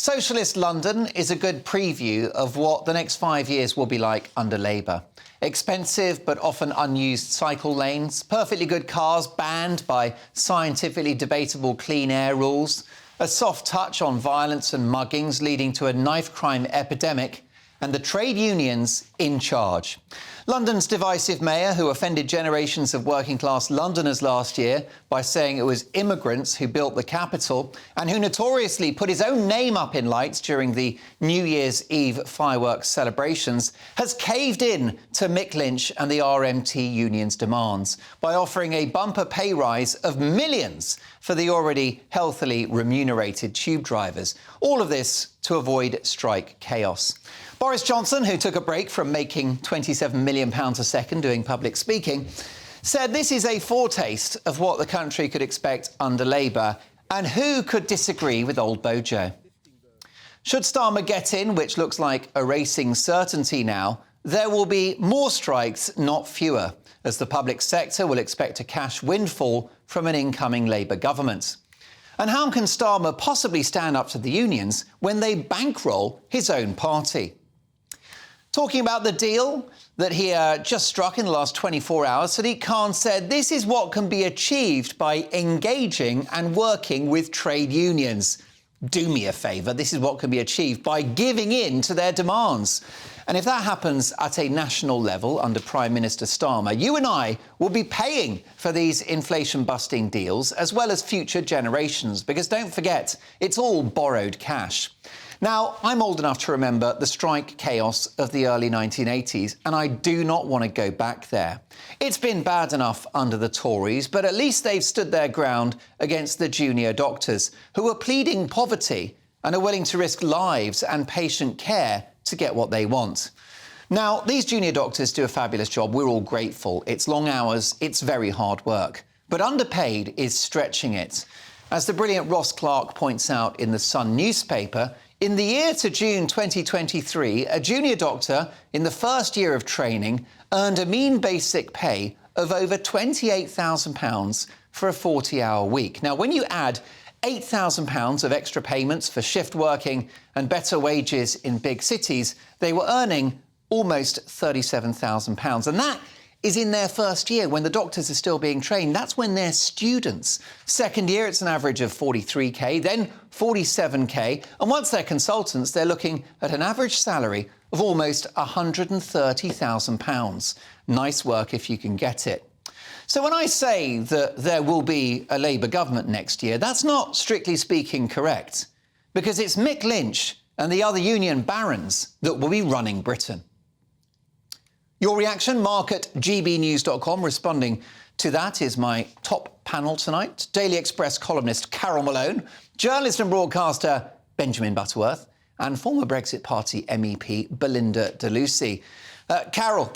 Socialist London is a good preview of what the next 5 years will be like under Labour. Expensive but often unused cycle lanes, perfectly good cars banned by scientifically debatable clean air rules, a soft touch on violence and muggings leading to a knife crime epidemic, and the trade unions in charge. London's divisive mayor, who offended generations of working-class Londoners last year by saying it was immigrants who built the capital, and who notoriously put his own name up in lights during the New Year's Eve fireworks celebrations, has caved in to Mick Lynch and the RMT union's demands by offering a bumper pay rise of millions for the already healthily remunerated tube drivers. All of this to avoid strike chaos. Boris Johnson, who took a break from making £27 million a second doing public speaking, said this is a foretaste of what the country could expect under Labour, and who could disagree with old Bojo? Should Starmer get in, which looks like a racing certainty now, there will be more strikes, not fewer, as the public sector will expect a cash windfall from an incoming Labour government. And how can Starmer possibly stand up to the unions when they bankroll his own party? Talking about the deal that he just struck in the last 24 hours, Sadiq Khan said this is what can be achieved by engaging and working with trade unions. Do me a favour, this is what can be achieved by giving in to their demands. And if that happens at a national level under Prime Minister Starmer, you and I will be paying for these inflation-busting deals, as well as future generations, because don't forget, it's all borrowed cash. Now, I'm old enough to remember the strike chaos of the early 1980s, and I do not want to go back there. It's been bad enough under the Tories, but at least they've stood their ground against the junior doctors, who are pleading poverty and are willing to risk lives and patient care to get what they want. Now, these junior doctors do a fabulous job. We're all grateful. It's long hours, it's very hard work. But underpaid is stretching it. As the brilliant Ross Clark points out in the Sun newspaper, in the year to June 2023, a junior doctor in the first year of training earned a mean basic pay of over £28,000 for a 40-hour week. Now, when you add £8,000 of extra payments for shift working and better wages in big cities, they were earning almost £37,000. And that is in their first year, when the doctors are still being trained. That's when they're students. Second year, it's an average of 43k, then 47k. And once they're consultants, they're looking at an average salary of almost £130,000. Nice work if you can get it. So when I say that there will be a Labour government next year, that's not, strictly speaking, correct, because it's Mick Lynch and the other union barons that will be running Britain. Your reaction, Mark at gbnews.com. Responding to that is my top panel tonight. Daily Express columnist Carole Malone, journalist and broadcaster Benjamin Butterworth, and former Brexit Party MEP Belinda de. Carole,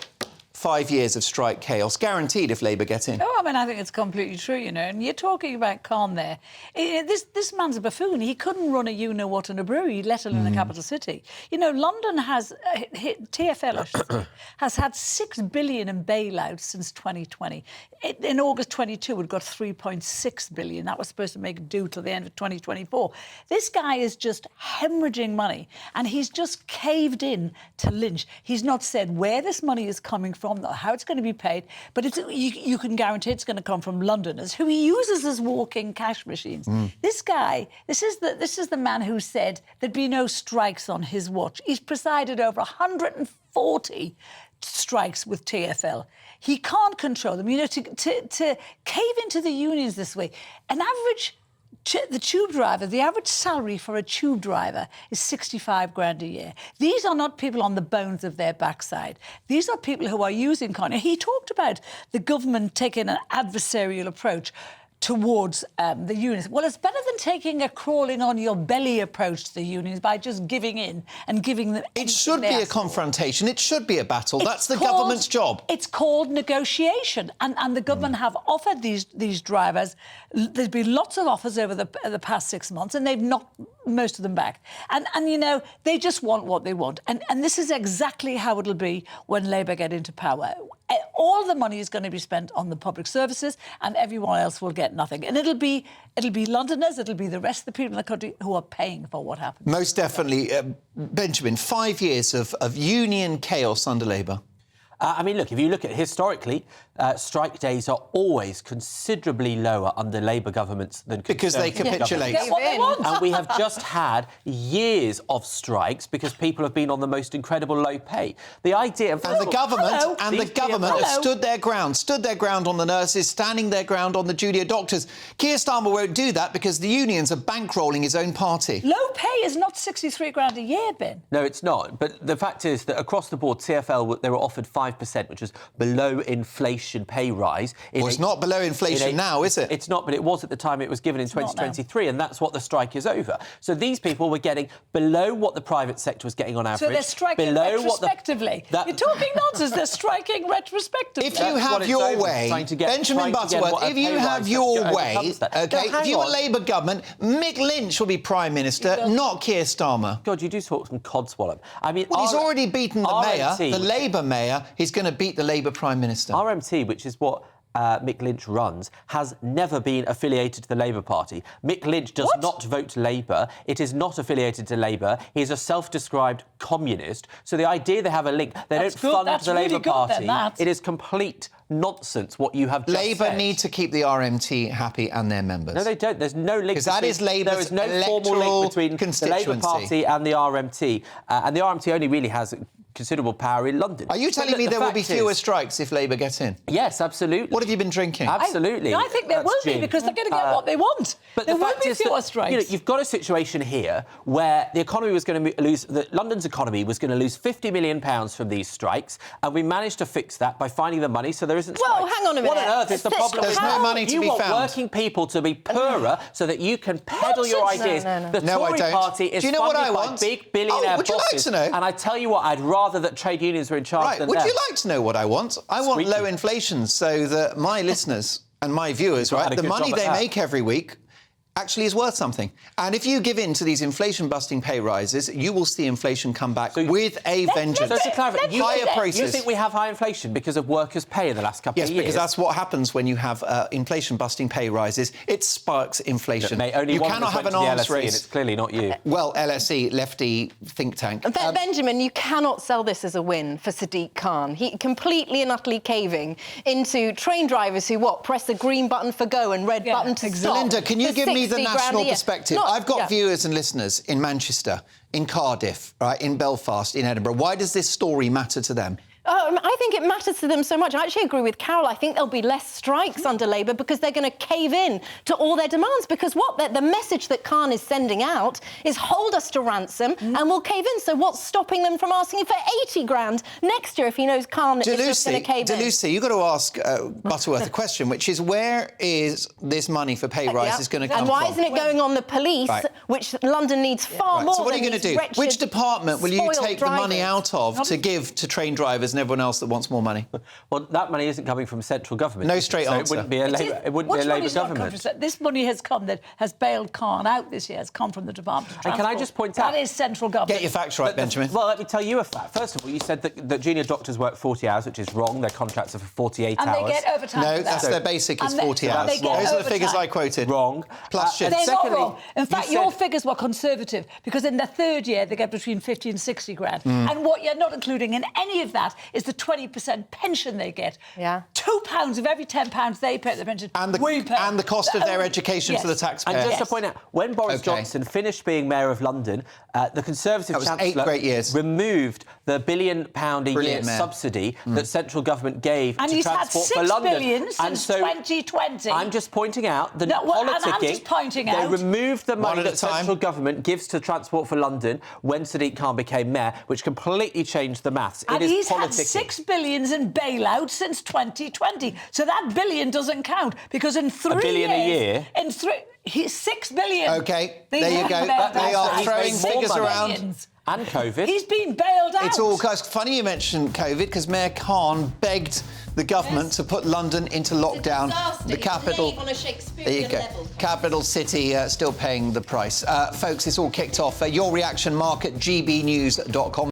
5 years of strike chaos, guaranteed if Labour get in. Oh, I mean, I think it's completely true, you know. And you're talking about Khan there. This man's a buffoon. He couldn't run a you-know-what in a brewery, let alone a capital city. You know, London has, TfL, I should say, has had £6 billion in bailouts since 2020. In August 22, it got £3.6 billion. That was supposed to make do till the end of 2024. This guy is just hemorrhaging money, and he's just caved in to Lynch. He's not said where this money is coming from, how it's going to be paid, but you can guarantee it's going to come from Londoners, who he uses as walking cash machines. This guy, this is the man who said there'd be no strikes on his watch. He's presided over 140 strikes with TfL. He can't control them. You know, to cave into the unions this way, an average... The tube driver, the average salary for a tube driver is 65 grand a year. These are not people on the bones of their backside. These are people who are using Khan. He talked about the government taking an adversarial approach towards the unions. Well, it's better than taking a crawling on your belly approach to the unions by just giving in and giving them... It should be a confrontation. It should be a battle. That's the government's job. It's called negotiation. And the government have offered these drivers... There's been lots of offers over the past 6 months, and they've knocked most of them back. And you know, they just want what they want. And this is exactly how it'll be when Labour get into power. All the money is going to be spent on the public services, and everyone else will get nothing. And it'll be Londoners, it'll be the rest of the people in the country who are paying for what happens. Most definitely. Benjamin, 5 years of union chaos under Labour. I mean, look, if you look at historically, strike days are always considerably lower under Labour governments than because they capitulate. Get what they want. And we have just had years of strikes because people have been on the most incredible low pay. The idea of... And the government stood their ground on the nurses, standing their ground on the junior doctors. Keir Starmer won't do that because the unions are bankrolling his own party. Low pay is not 63 grand a year, Ben. No, it's not. But the fact is that across the board, TfL, they were offered 5%, which was below inflation pay rise. Well, it's not below inflation now, is it? It's not, but it was at the time it was given in 2023, and that's what the strike is over. So these people were getting below what the private sector was getting on average. So they're striking retrospectively. You're talking nonsense. They're striking retrospectively. If you have your way, Benjamin Butterworth, if you have your way, OK, if you're a Labour government, Mick Lynch will be Prime Minister, not Keir Starmer. God, you do talk some codswallop. I mean, well, he's already beaten the mayor, the Labour mayor. He's going to beat the Labour Prime Minister. RMT, which is what Mick Lynch runs, has never been affiliated to the Labour Party. Mick Lynch does not vote Labour. It is not affiliated to Labour. He is a self-described communist. So the idea they have a link, they don't fund the Labour Party. It is complete nonsense what you have just Labour said. need to keep the RMT happy and their members. No, they don't. There's no link. Because that is Labour's There is no formal link between the Labour Party and the RMT. And the RMT only really has considerable power in London. Are you telling me there will be fewer strikes if Labour get in? Yes, absolutely. What have you been drinking? Absolutely. I think there will be, because they're going to get what they want. But there the will fact be is fewer that, strikes. you've got a situation here where the economy was going to lose, London's economy was going to lose £50 million from these strikes, and we managed to fix that by finding the money so there isn't strikes. Well, hang on a minute. What on earth is the problem? There's no money to be found. You want working people to be poorer so that you can peddle your ideas. The Tory party is funded by big billionaire would you like to know? And I tell you what, I'd rather that trade unions were in charge than would them. you like to know what I want? I want low inflation so that my listeners and my viewers, the money they make every week actually is worth something. And if you give in to these inflation-busting pay rises, you will see inflation come back with a vengeance. So to clarify, higher prices. You think we have high inflation because of workers' pay in the last couple of years? Yes, because that's what happens when you have inflation-busting pay rises. It sparks inflation. Mate, only you cannot have an arms race. And it's clearly not you. Well, LSE, lefty think tank. Benjamin, you cannot sell this as a win for Sadiq Khan. He completely and utterly caving into train drivers who, press the green button for go and red button to stop. Linda, can you give me the national perspective? I've got viewers and listeners in Manchester, in Cardiff, in Belfast, in Edinburgh. Why does this story matter to them? I think it matters to them so much. I actually agree with Carole. I think there'll be less strikes under Labour because they're going to cave in to all their demands. Because the message that Khan is sending out is hold us to ransom and we'll cave in. So what's stopping them from asking him for 80 grand next year if he knows Khan is just going to cave in? Lucy, you've got to ask Butterworth a question, which is where is this money for pay rises going to come from? And why isn't it going on the police, which London needs far more? So what are you going to do? Which department will you take the money out of to give to train drivers and everyone else that wants more money? Well, that money isn't coming from central government. No straight answer. It wouldn't be a Labour government. This money has come that has bailed Khan out this year. Has come from the Department of Transport. And can I just point out... That is central government. Get your facts right, Benjamin. Well, let me tell you a fact. First of all, you said that junior doctors work 40 hours, which is wrong. Their contracts are for 48 hours. And they get overtime No, for that. that's their basic is 40 hours. Those are the figures I quoted. Wrong. Plus shifts. They're not wrong. In fact, your figures were conservative because in the third year they get between 50 and 60 grand. And what you're not including in any of that is the 20% pension they get. Yeah. £2 of every £10 they pay the pension. And the cost of their education to the taxpayer. And just to point out, when Boris Johnson finished being Mayor of London, the Conservative Chancellor 8 great years. removed the £1 billion a year subsidy that central government gave to Transport for London. And he's had £6 billion since 2020. I'm just pointing out the politicking. I'm just pointing out. They removed the money that time. central government gives to Transport for London when Sadiq Khan became Mayor, which completely changed the maths. And he's had £6 billion in bailouts since 2020. So that billion doesn't count because in 3 years... $1 billion a year? He's $6 billion. OK, there you go. They are throwing figures around. And COVID. He's been bailed out. It's all funny you mentioned COVID because Mayor Khan begged the government to put London into lockdown. The capital. On a Shakespearean level. Capital city still paying the price. Folks, it's all kicked off. Your reaction, mark at gbnews.com.